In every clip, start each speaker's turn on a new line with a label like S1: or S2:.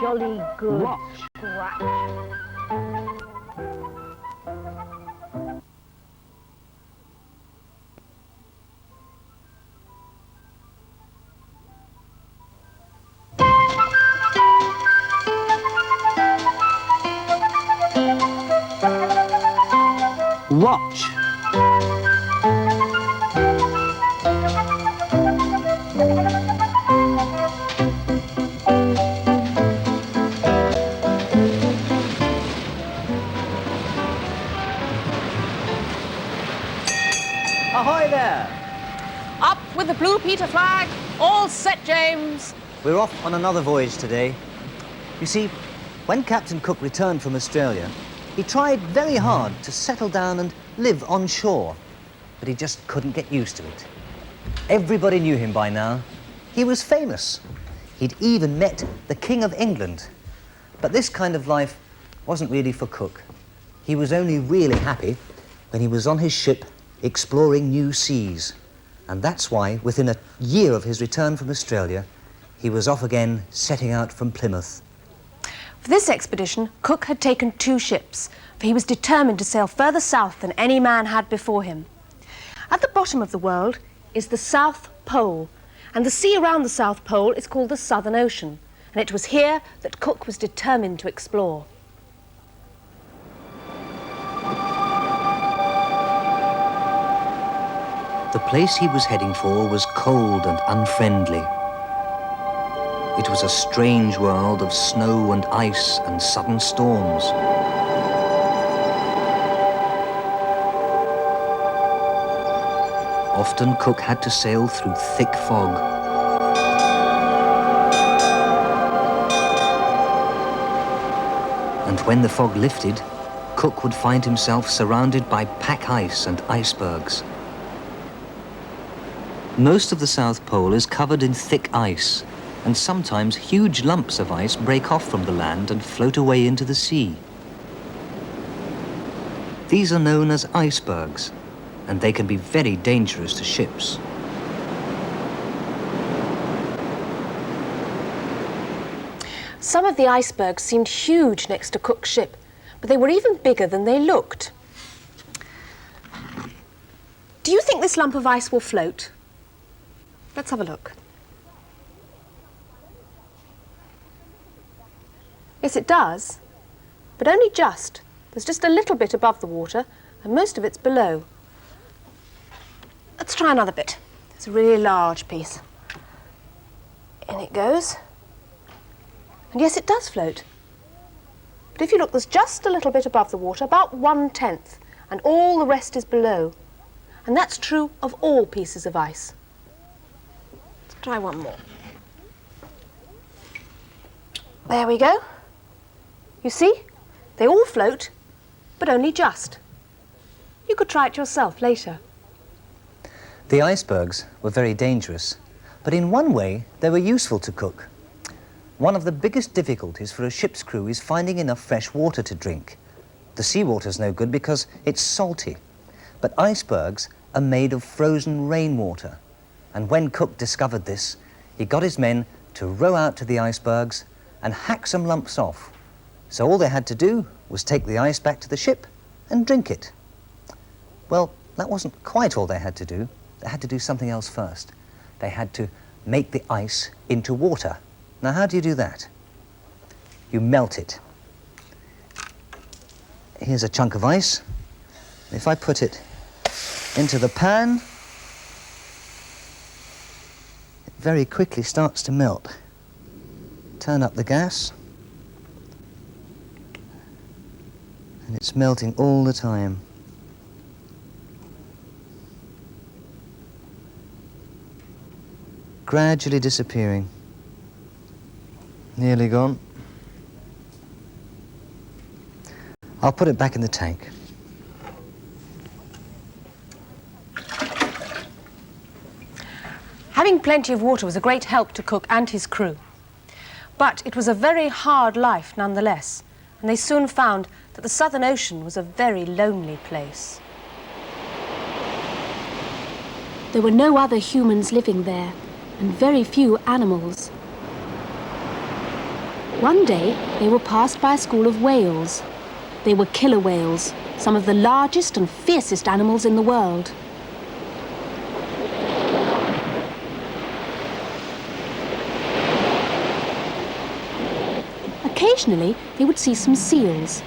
S1: jolly good
S2: Watch.
S1: scratch.
S2: Watch.
S3: Ahoy there!
S4: Up with the Blue Peter flag! All set, James!
S3: We're off on another voyage today. You see, when Captain Cook returned from Australia, he tried very hard to settle down and live on shore, but he just couldn't get used to it. Everybody knew him by now. He was famous. He'd even met the King of England. But this kind of life wasn't really for Cook. He was only really happy when he was on his ship exploring new seas. And that's why, within a year of his return from Australia, he was off again, setting out from Plymouth.
S4: For this expedition, Cook had taken 2 ships, for he was determined to sail further south than any man had before him. At the bottom of the world is the South Pole, and the sea around the South Pole is called the Southern Ocean, and it was here that Cook was determined to explore.
S3: The place he was heading for was cold and unfriendly. It was a strange world of snow and ice and sudden storms. Often Cook had to sail through thick fog. And when the fog lifted, Cook would find himself surrounded by pack ice and icebergs. Most of the South Pole is covered in thick ice, and sometimes huge lumps of ice break off from the land and float away into the sea. These are known as icebergs, and they can be very dangerous to ships.
S4: Some of the icebergs seemed huge next to Cook's ship, but they were even bigger than they looked. Do you think this lump of ice will float? Let's have a look. Yes, it does, but only just. There's just a little bit above the water, and most of it's below. Let's try another bit. It's a really large piece. In it goes. And yes, it does float. But if you look, there's just a little bit above the water, about 1/10, and all the rest is below. And that's true of all pieces of ice. Let's try one more. There we go. You see? They all float, but only just. You could try it yourself later.
S3: The icebergs were very dangerous, but in one way they were useful to Cook. One of the biggest difficulties for a ship's crew is finding enough fresh water to drink. The seawater's no good because it's salty, but icebergs are made of frozen rainwater. And when Cook discovered this, he got his men to row out to the icebergs and hack some lumps off. So all they had to do was take the ice back to the ship and drink it. Well, that wasn't quite all they had to do. They had to do something else first. They had to make the ice into water. Now, how do you do that? You melt it. Here's a chunk of ice. If I put it into the pan, it very quickly starts to melt. Turn up the gas. And it's melting all the time. Gradually disappearing. Nearly gone. I'll put it back in the tank.
S4: Having plenty of water was a great help to Cook and his crew. But it was a very hard life nonetheless, and they soon found that the Southern Ocean was a very lonely place.
S5: There were no other humans living there, and very few animals. One day, they were passed by a school of whales. They were killer whales, some of the largest and fiercest animals in the world. Occasionally, they would see some seals.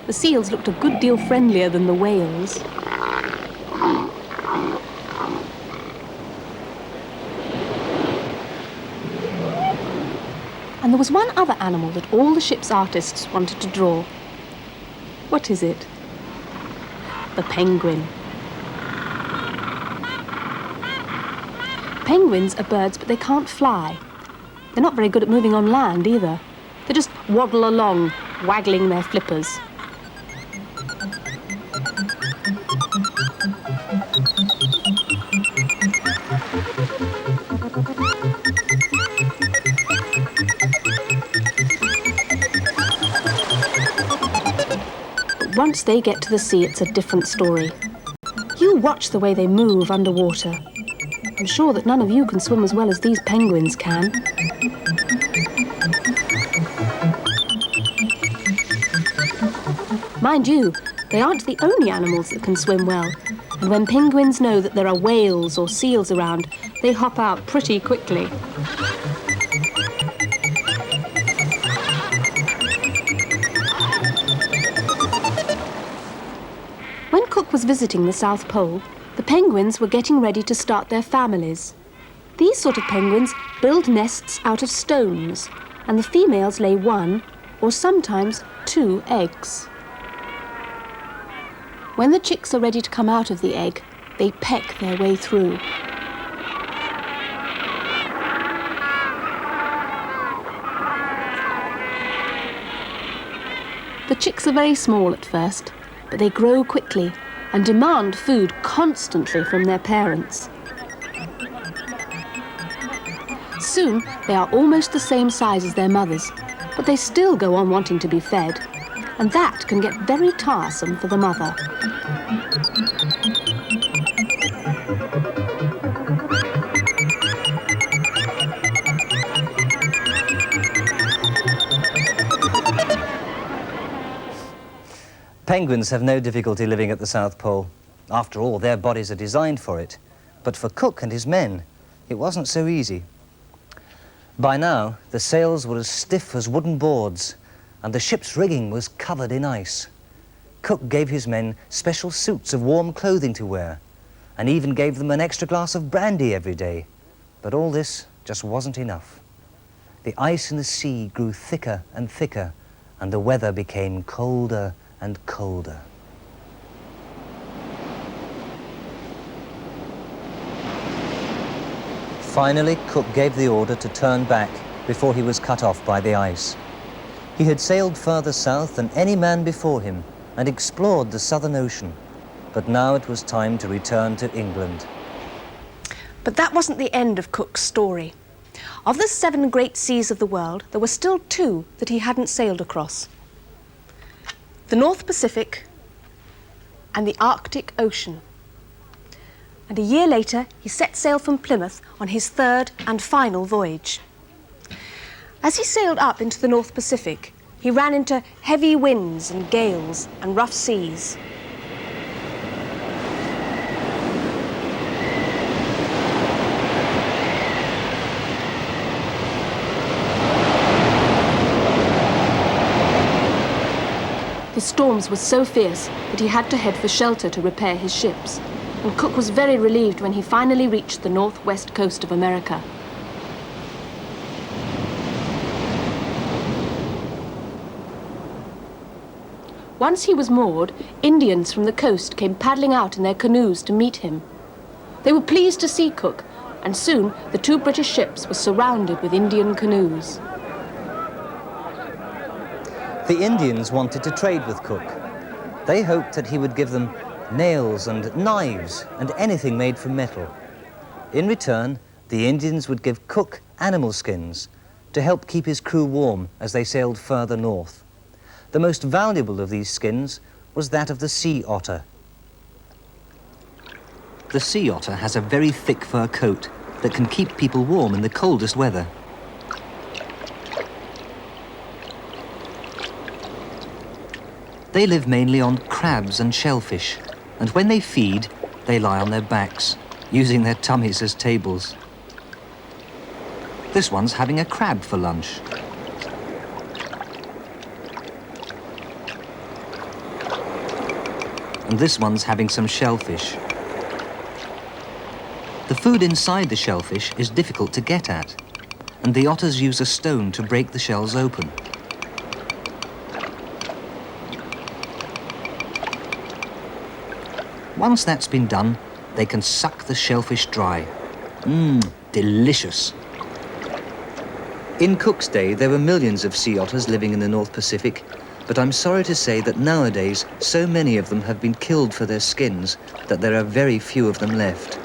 S5: The seals looked a good deal friendlier than the whales. And there was one other animal that all the ship's artists wanted to draw. What is it? The penguin. Penguins are birds, but they can't fly. They're not very good at moving on land either. They just waddle along, waggling their flippers. But once they get to the sea, it's a different story. You watch the way they move underwater. I'm sure that none of you can swim as well as these penguins can. Mind you, they aren't the only animals that can swim well, and when penguins know that there are whales or seals around, they hop out pretty quickly. When Cook was visiting the South Pole, the penguins were getting ready to start their families. These sort of penguins build nests out of stones, and the females lay 1 or sometimes 2 eggs. When the chicks are ready to come out of the egg, they peck their way through. The chicks are very small at first, but they grow quickly and demand food constantly from their parents. Soon, they are almost the same size as their mothers, but they still go on wanting to be fed, and that can get very tiresome for the mother.
S3: Penguins have no difficulty living at the South Pole. After all, their bodies are designed for it. But for Cook and his men, it wasn't so easy. By now, the sails were as stiff as wooden boards, and the ship's rigging was covered in ice. Cook gave his men special suits of warm clothing to wear, and even gave them an extra glass of brandy every day. But all this just wasn't enough. The ice in the sea grew thicker and thicker, and the weather became colder and colder. Finally, Cook gave the order to turn back before he was cut off by the ice. He had sailed further south than any man before him and explored the Southern Ocean, but now it was time to return to England.
S4: But that wasn't the end of Cook's story. Of the 7 great seas of the world, there were still 2 that he hadn't sailed across: the North Pacific and the Arctic Ocean. And a year later, he set sail from Plymouth on his 3rd and final voyage. As he sailed up into the North Pacific, he ran into heavy winds and gales and rough seas.
S5: The storms were so fierce that he had to head for shelter to repair his ships, and Cook was very relieved when he finally reached the northwest coast of America. Once he was moored, Indians from the coast came paddling out in their canoes to meet him. They were pleased to see Cook, and soon the 2 British ships were surrounded with Indian canoes.
S3: The Indians wanted to trade with Cook. They hoped that he would give them nails and knives and anything made from metal. In return, the Indians would give Cook animal skins to help keep his crew warm as they sailed further north. The most valuable of these skins was that of the sea otter. The sea otter has a very thick fur coat that can keep people warm in the coldest weather. They live mainly on crabs and shellfish, and when they feed, they lie on their backs, using their tummies as tables. This one's having a crab for lunch. And this one's having some shellfish. The food inside the shellfish is difficult to get at, and the otters use a stone to break the shells open. Once that's been done, they can suck the shellfish dry. Delicious. In Cook's day, there were millions of sea otters living in the North Pacific, but I'm sorry to say that nowadays, so many of them have been killed for their skins that there are very few of them left.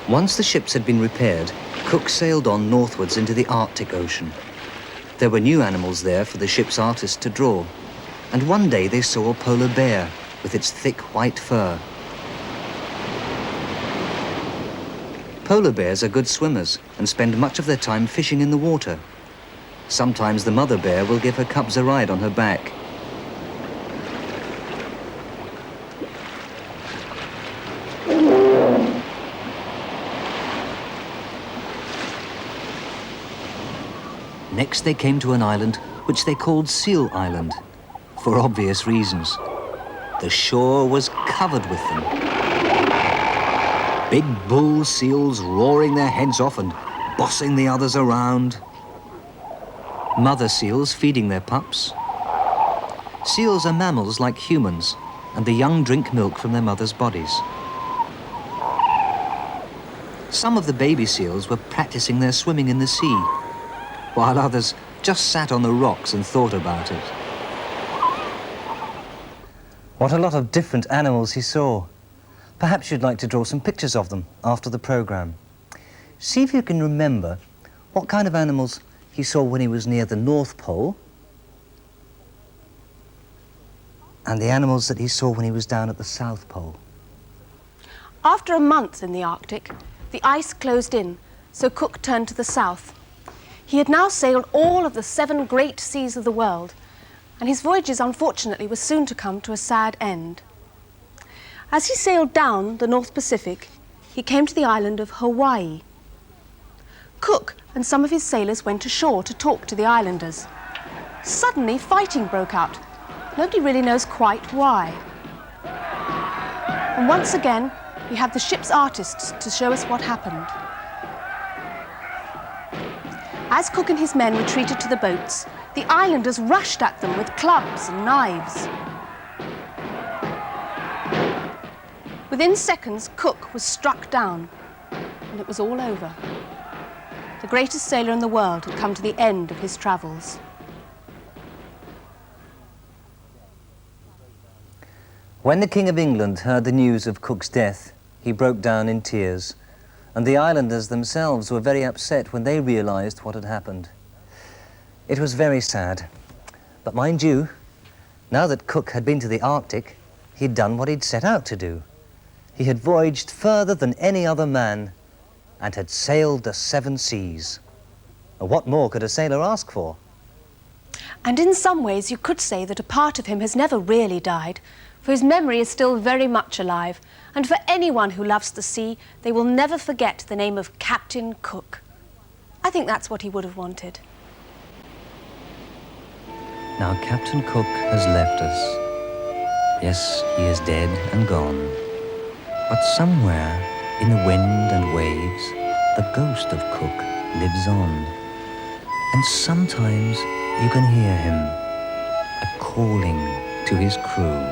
S3: Once the ships had been repaired, Cook sailed on northwards into the Arctic Ocean. There were new animals there for the ship's artists to draw, and one day they saw a polar bear with its thick white fur. Polar bears are good swimmers and spend much of their time fishing in the water. Sometimes the mother bear will give her cubs a ride on her back. Next they came to an island which they called Seal Island, for obvious reasons. The shore was covered with them. Big bull seals roaring their heads off and bossing the others around. Mother seals feeding their pups. Seals are mammals like humans, and the young drink milk from their mothers' bodies. Some of the baby seals were practicing their swimming in the sea, while others just sat on the rocks and thought about it. What a lot of different animals he saw. Perhaps you'd like to draw some pictures of them after the programme. See if you can remember what kind of animals he saw when he was near the North Pole and the animals that he saw when he was down at the South Pole.
S4: After a month in the Arctic, the ice closed in, so Cook turned to the south. He had now sailed all of the 7 great seas of the world, and his voyages, unfortunately, were soon to come to a sad end. As he sailed down the North Pacific, he came to the island of Hawaii. Cook and some of his sailors went ashore to talk to the islanders. Suddenly, fighting broke out. Nobody really knows quite why. And once again, we have the ship's artists to show us what happened. As Cook and his men retreated to the boats, the islanders rushed at them with clubs and knives. Within seconds, Cook was struck down, and it was all over. The greatest sailor in the world had come to the end of his travels.
S3: When the King of England heard the news of Cook's death, he broke down in tears, and the islanders themselves were very upset when they realised what had happened. It was very sad, but mind you, now that Cook had been to the Arctic, he'd done what he'd set out to do. He had voyaged further than any other man and had sailed the 7 seas. And what more could a sailor ask for?
S4: And in some ways, you could say that a part of him has never really died, for his memory is still very much alive, and for anyone who loves the sea, they will never forget the name of Captain Cook. I think that's what he would have wanted.
S3: Now Captain Cook has left us. Yes, he is dead and gone. But somewhere in the wind and waves, the ghost of Cook lives on. And sometimes you can hear him, a calling to his crew.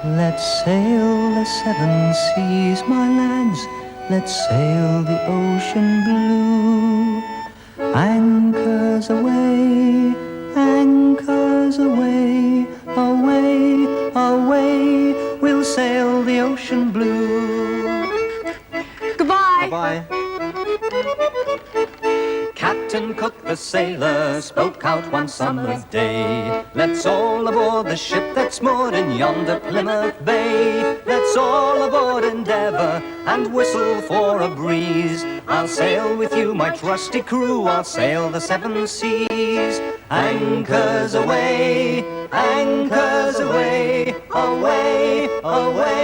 S3: Let's sail the 7 seas, my lads. Let's sail the ocean blue. Anchors away, anchors away, away, away. We'll sail the ocean blue.
S4: Goodbye.
S3: Bye-bye. Captain Cook the sailor spoke out one summer's day. Let's all aboard the ship that's moored in yonder Plymouth Bay. Let's Let's all aboard Endeavour and whistle for a breeze. I'll sail with you, my trusty crew, I'll sail the seven seas. Anchors away, away, away.